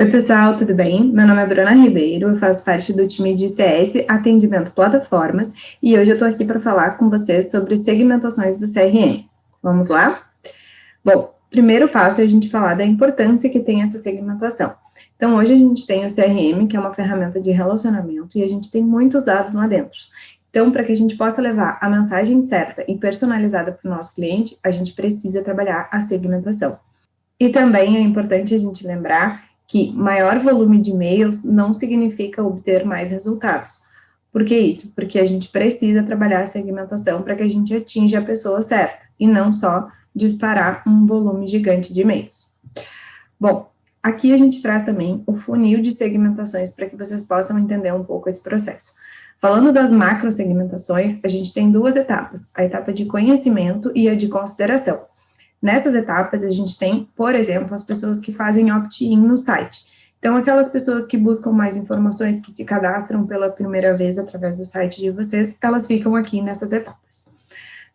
Oi, pessoal, tudo bem? Meu nome é Bruna Ribeiro, eu faço parte do time de CS Atendimento Plataformas e hoje eu estou aqui para falar com vocês sobre segmentações do CRM. Vamos lá? Bom, primeiro passo é a gente falar da importância que tem essa segmentação. Então, hoje a gente tem o CRM, que é uma ferramenta de relacionamento, e a gente tem muitos dados lá dentro. Então, para que a gente possa levar a mensagem certa e personalizada para o nosso cliente, a gente precisa trabalhar a segmentação. E também é importante a gente lembrar que maior volume de e-mails não significa obter mais resultados. Por que isso? Porque a gente precisa trabalhar a segmentação para que a gente atinja a pessoa certa e não só disparar um volume gigante de e-mails. Bom, aqui a gente traz também o funil de segmentações para que vocês possam entender um pouco esse processo. Falando das macro segmentações, a gente tem duas etapas, a etapa de conhecimento e a de consideração. Nessas etapas, a gente tem, por exemplo, as pessoas que fazem opt-in no site. Então, aquelas pessoas que buscam mais informações, que se cadastram pela primeira vez através do site de vocês, elas ficam aqui nessas etapas.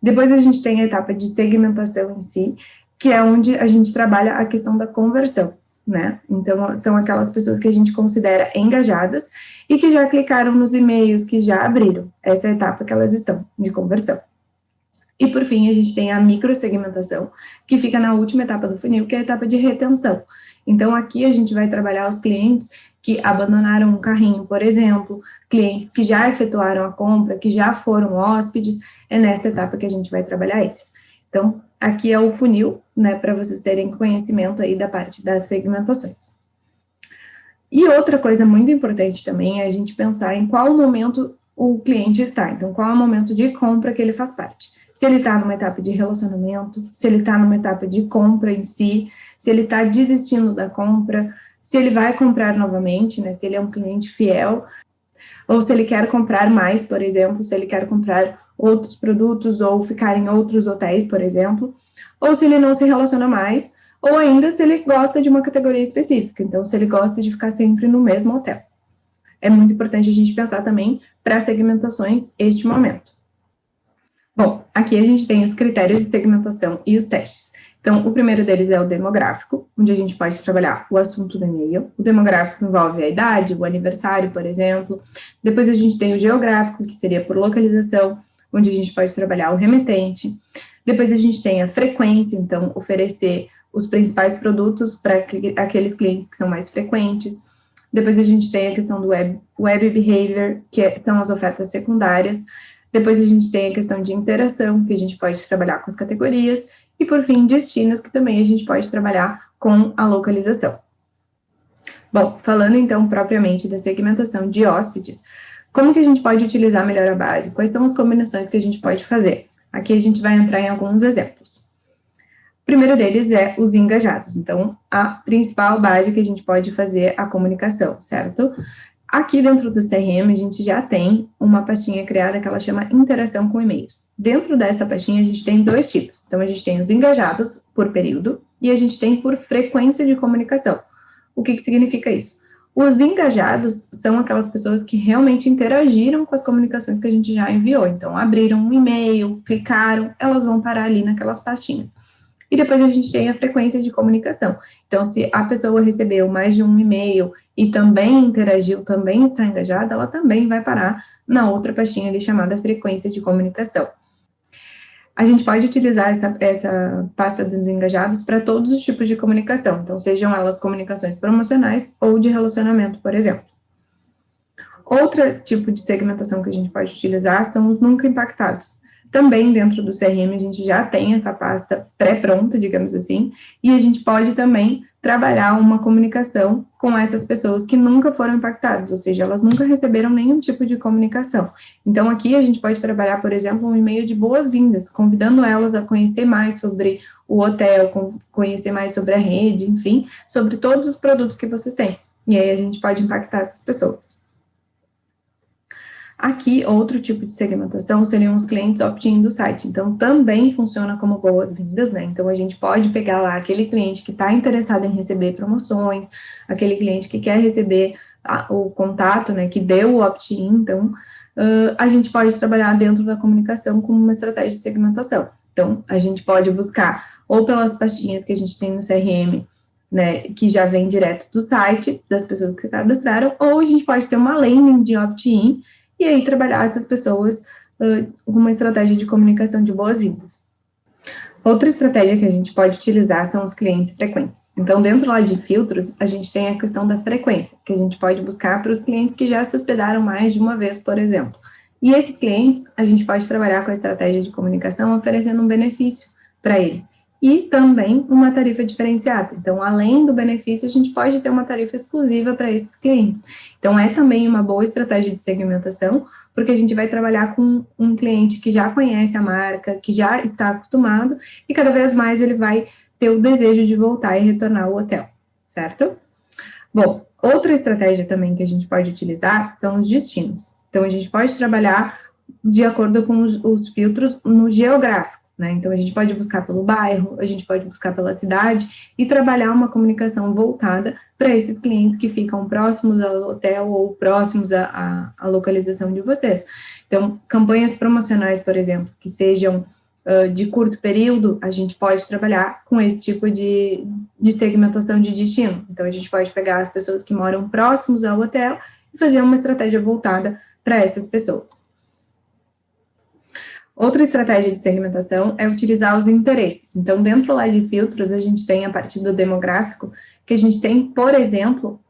Depois, a gente tem a etapa de segmentação em si, que é onde a gente trabalha a questão da conversão, né? Então, são aquelas pessoas que a gente considera engajadas e que já clicaram nos e-mails, que já abriram. Essa é a etapa que elas estão, de conversão. E, por fim, a gente tem a microsegmentação, que fica na última etapa do funil, que é a etapa de retenção. Então, aqui a gente vai trabalhar os clientes que abandonaram um carrinho, por exemplo, clientes que já efetuaram a compra, que já foram hóspedes, é nessa etapa que a gente vai trabalhar eles. Então, aqui é o funil, né, para vocês terem conhecimento aí da parte das segmentações. E outra coisa muito importante também é a gente pensar em qual momento o cliente está, então, qual é o momento de compra que ele faz parte. Se ele está numa etapa de relacionamento, se ele está numa etapa de compra em si, se ele está desistindo da compra, se ele vai comprar novamente, né, se ele é um cliente fiel, ou se ele quer comprar mais, por exemplo, se ele quer comprar outros produtos ou ficar em outros hotéis, por exemplo, ou se ele não se relaciona mais, ou ainda se ele gosta de uma categoria específica, então se ele gosta de ficar sempre no mesmo hotel. É muito importante a gente pensar também para segmentações este momento. Bom, aqui a gente tem os critérios de segmentação e os testes. Então, o primeiro deles é o demográfico, onde a gente pode trabalhar o assunto do e-mail. O demográfico envolve a idade, o aniversário, por exemplo. Depois a gente tem o geográfico, que seria por localização, onde a gente pode trabalhar o remetente. Depois a gente tem a frequência, então, oferecer os principais produtos para aqueles clientes que são mais frequentes. Depois a gente tem a questão do web behavior, que são as ofertas secundárias. Depois a gente tem a questão de interação, que a gente pode trabalhar com as categorias, e por fim, destinos, que também a gente pode trabalhar com a localização. Bom, falando então propriamente da segmentação de hóspedes, como que a gente pode utilizar melhor a base? Quais são as combinações que a gente pode fazer? Aqui a gente vai entrar em alguns exemplos. O primeiro deles é os engajados, então a principal base que a gente pode fazer é a comunicação, certo? Aqui dentro do CRM, a gente já tem uma pastinha criada que ela chama interação com e-mails. Dentro dessa pastinha, a gente tem dois tipos. Então, a gente tem os engajados por período e a gente tem por frequência de comunicação. O que significa isso? Os engajados são aquelas pessoas que realmente interagiram com as comunicações que a gente já enviou. Então, abriram um e-mail, clicaram, elas vão parar ali naquelas pastinhas. E depois a gente tem a frequência de comunicação. Então, se a pessoa recebeu mais de um e-mail e também interagiu, também está engajada, ela também vai parar na outra pastinha ali chamada frequência de comunicação. A gente pode utilizar essa pasta dos engajados para todos os tipos de comunicação, então sejam elas comunicações promocionais ou de relacionamento, por exemplo. Outro tipo de segmentação que a gente pode utilizar são os nunca impactados. Também dentro do CRM a gente já tem essa pasta pré-pronta, digamos assim, e a gente pode também trabalhar uma comunicação com essas pessoas que nunca foram impactadas, ou seja, elas nunca receberam nenhum tipo de comunicação. Então, aqui a gente pode trabalhar, por exemplo, um e-mail de boas-vindas, convidando elas a conhecer mais sobre o hotel, conhecer mais sobre a rede, enfim, sobre todos os produtos que vocês têm. E aí a gente pode impactar essas pessoas. Aqui, outro tipo de segmentação seriam os clientes opt-in do site. Então, também funciona como boas-vindas, né? Então, a gente pode pegar lá aquele cliente que está interessado em receber promoções, aquele cliente que quer receber o contato, né, que deu o opt-in. Então, a gente pode trabalhar dentro da comunicação como uma estratégia de segmentação. Então, a gente pode buscar ou pelas pastinhas que a gente tem no CRM, né, que já vem direto do site das pessoas que cadastraram, ou a gente pode ter uma landing de opt-in e aí trabalhar essas pessoas com uma estratégia de comunicação de boas-vindas. Outra estratégia que a gente pode utilizar são os clientes frequentes. Então, dentro lá de filtros, a gente tem a questão da frequência, que a gente pode buscar para os clientes que já se hospedaram mais de uma vez, por exemplo. E esses clientes, a gente pode trabalhar com a estratégia de comunicação oferecendo um benefício para eles. E também uma tarifa diferenciada. Então, além do benefício, a gente pode ter uma tarifa exclusiva para esses clientes. Então, é também uma boa estratégia de segmentação, porque a gente vai trabalhar com um cliente que já conhece a marca, que já está acostumado, e cada vez mais ele vai ter o desejo de voltar e retornar ao hotel, certo? Bom, outra estratégia também que a gente pode utilizar são os destinos. Então, a gente pode trabalhar de acordo com os filtros no geográfico, né? Então, a gente pode buscar pelo bairro, a gente pode buscar pela cidade e trabalhar uma comunicação voltada para esses clientes que ficam próximos ao hotel ou próximos à localização de vocês. Então, campanhas promocionais, por exemplo, que sejam de curto período, a gente pode trabalhar com esse tipo de segmentação de destino. Então, a gente pode pegar as pessoas que moram próximos ao hotel e fazer uma estratégia voltada para essas pessoas. Outra estratégia de segmentação é utilizar os interesses. Então, dentro lá de filtros, a gente tem a partir do demográfico, que a gente tem, por exemplo,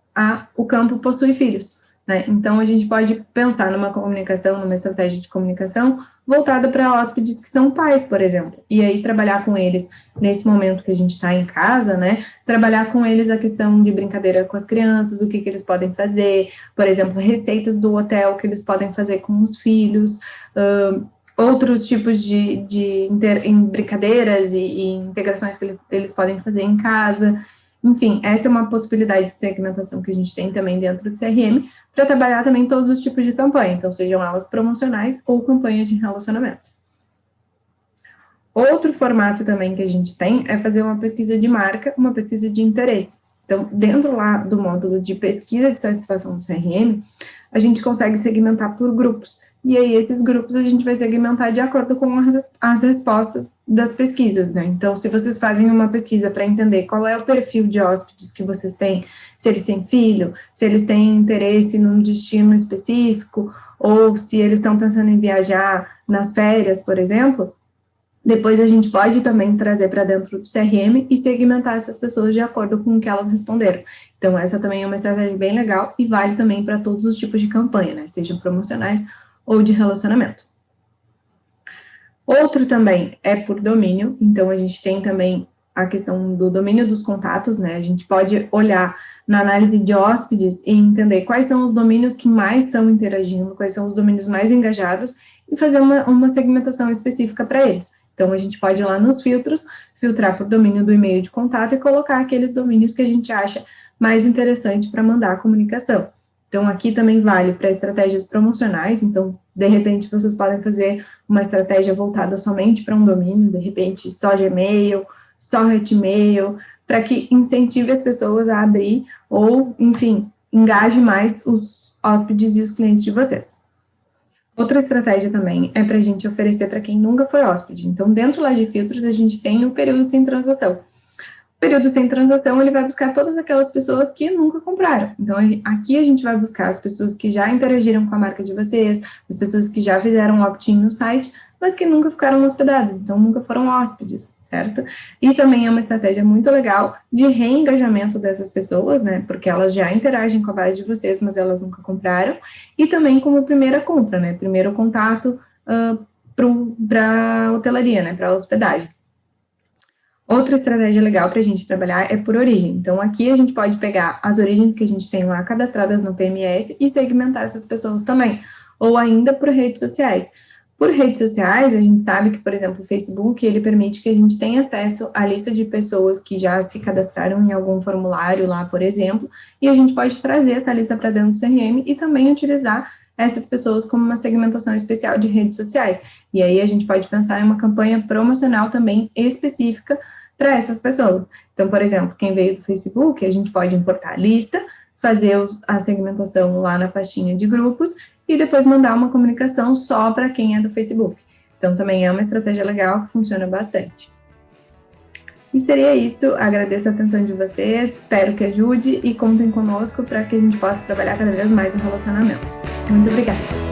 o campo possui filhos, né? Então, a gente pode pensar numa comunicação, numa estratégia de comunicação voltada para hóspedes que são pais, por exemplo. E aí, trabalhar com eles nesse momento que a gente está em casa, né? Trabalhar com eles a questão de brincadeira com as crianças, o que eles podem fazer, por exemplo, receitas do hotel que eles podem fazer com os filhos, outros tipos de brincadeiras e integrações que eles podem fazer em casa. Enfim, essa é uma possibilidade de segmentação que a gente tem também dentro do CRM, para trabalhar também todos os tipos de campanha, então sejam elas promocionais ou campanhas de relacionamento. Outro formato também que a gente tem é fazer uma pesquisa de marca, uma pesquisa de interesses. Então, dentro lá do módulo de pesquisa de satisfação do CRM, a gente consegue segmentar por grupos. E aí, esses grupos a gente vai segmentar de acordo com as respostas das pesquisas, né? Então, se vocês fazem uma pesquisa para entender qual é o perfil de hóspedes que vocês têm, se eles têm filho, se eles têm interesse num destino específico, ou se eles estão pensando em viajar nas férias, por exemplo, depois a gente pode também trazer para dentro do CRM e segmentar essas pessoas de acordo com o que elas responderam. Então, essa também é uma estratégia bem legal e vale também para todos os tipos de campanha, né? Sejam promocionais ou de relacionamento. Outro também é por domínio, então a gente tem também a questão do domínio dos contatos, né? A gente pode olhar na análise de hóspedes e entender quais são os domínios que mais estão interagindo, quais são os domínios mais engajados e fazer uma segmentação específica para eles. Então, a gente pode ir lá nos filtros, filtrar por domínio do e-mail de contato e colocar aqueles domínios que a gente acha mais interessante para mandar a comunicação. Então, aqui também vale para estratégias promocionais, então, de repente, vocês podem fazer uma estratégia voltada somente para um domínio, de repente, só Gmail, só Hotmail, para que incentive as pessoas a abrir ou, enfim, engaje mais os hóspedes e os clientes de vocês. Outra estratégia também é para a gente oferecer para quem nunca foi hóspede. Então, dentro lá de filtros, a gente tem o período sem transação. O período sem transação, ele vai buscar todas aquelas pessoas que nunca compraram. Então, aqui a gente vai buscar as pessoas que já interagiram com a marca de vocês, as pessoas que já fizeram opt-in no site, mas que nunca ficaram hospedadas, então nunca foram hóspedes, certo? E também é uma estratégia muito legal de reengajamento dessas pessoas, né? Porque elas já interagem com a base de vocês, mas elas nunca compraram. E também como primeira compra, né? Primeiro contato para a hotelaria, né? Para a hospedagem. Outra estratégia legal para a gente trabalhar é por origem. Então, aqui a gente pode pegar as origens que a gente tem lá cadastradas no PMS e segmentar essas pessoas também. Ou ainda por redes sociais. Por redes sociais, a gente sabe que, por exemplo, o Facebook, ele permite que a gente tenha acesso à lista de pessoas que já se cadastraram em algum formulário lá, por exemplo, e a gente pode trazer essa lista para dentro do CRM e também utilizar essas pessoas como uma segmentação especial de redes sociais. E aí a gente pode pensar em uma campanha promocional também específica para essas pessoas. Então, por exemplo, quem veio do Facebook, a gente pode importar a lista, fazer a segmentação lá na pastinha de grupos e depois mandar uma comunicação só para quem é do Facebook. Então, também é uma estratégia legal que funciona bastante. E seria isso, agradeço a atenção de vocês, espero que ajude e contem conosco para que a gente possa trabalhar cada vez mais o relacionamento. Muito obrigada!